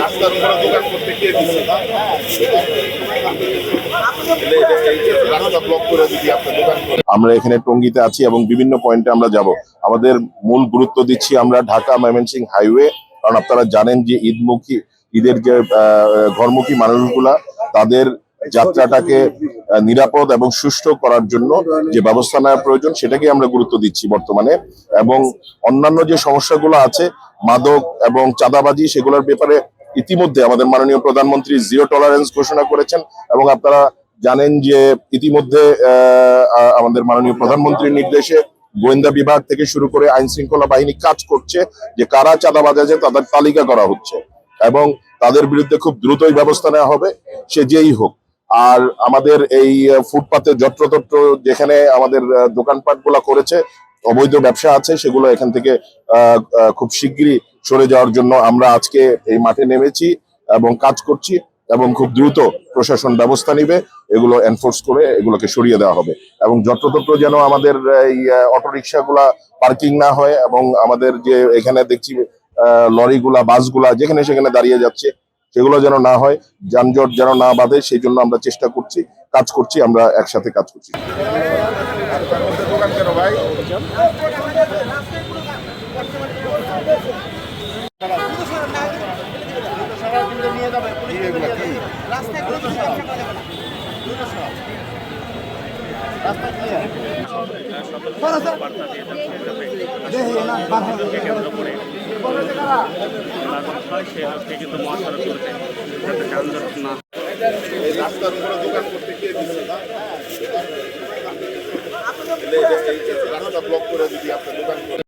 রাস্তার উপরে দোকান করতে গিয়ে রাস্তা ব্লক করে যদি আপনার দোকান করে। আমরা এখানে টঙ্গীতে আছি এবং বিভিন্ন পয়েন্টে আমরা যাব। আমাদের মূল গুরুত্ব দিচ্ছি আমরা ঢাকা ময়মনসিংহ হাইওয়ে, কারণ আপনারা জানেন যে ঈদের যে ঘরমুখী মানুষগুলা তাদের যাত্রাটাকে নিরাপদ এবং সুষ্ঠু করার জন্য যে ব্যবস্থা নেওয়া প্রয়োজন সেটাকে আমরা গুরুত্ব দিচ্ছি বর্তমানে। এবং অন্যান্য যে সমস্যাগুলো আছে মাদক এবং চাঁদাবাজি, সেগুলোর ব্যাপারে ইতিমধ্যে আমাদের মাননীয় প্রধানমন্ত্রী জিরো টলারেন্স ঘোষণা করেছেন। এবং আপনারা জানেন যে ইতিমধ্যে আমাদের মাননীয় প্রধানমন্ত্রীর নির্দেশে গোয়েন্দা বিভাগ থেকে শুরু করে আইন শৃঙ্খলা বাহিনী কাজ করছে যে কারা চাঁদাবাজ আছে তাদের তালিকা করা হচ্ছে এবং তাদের বিরুদ্ধে খুব দ্রুতই ব্যবস্থা নেওয়া হবে, সে যেই হোক। আর আমাদের এই ফুটপাতে যত্রতত্র যেখানে আমাদের দোকানপাট গুলা করেছে, অবৈধ ব্যবসা আছে, সেগুলো এখান থেকে খুব শিগগিরই সরে যাওয়ার জন্য আমরা আজকে এই মাঠে নেমেছি এবং কাজ করছি এবং খুব দ্রুত প্রশাসন ব্যবস্থা নিবে, এগুলো এনফোর্স করে এগুলোকে সরিয়ে দেওয়া হবে। এবং যত্রতত্র যেন আমাদের এই অটোরিকশা গুলা পার্কিং না হয় এবং আমাদের যে এখানে দেখছি লরিগুলা বাসগুলা যেখানে সেখানে দাঁড়িয়ে যাচ্ছে সেগুলো যেন না হয়, যানজট যেন না বাঁধে, সেই জন্য আমরা চেষ্টা করছি, কাজ করছি, আমরা একসাথে কাজ করছি। রাস্তার উপরে দোকান করতে গিয়ে রাস্তা ব্লক করে যদি আপনার দোকান করে।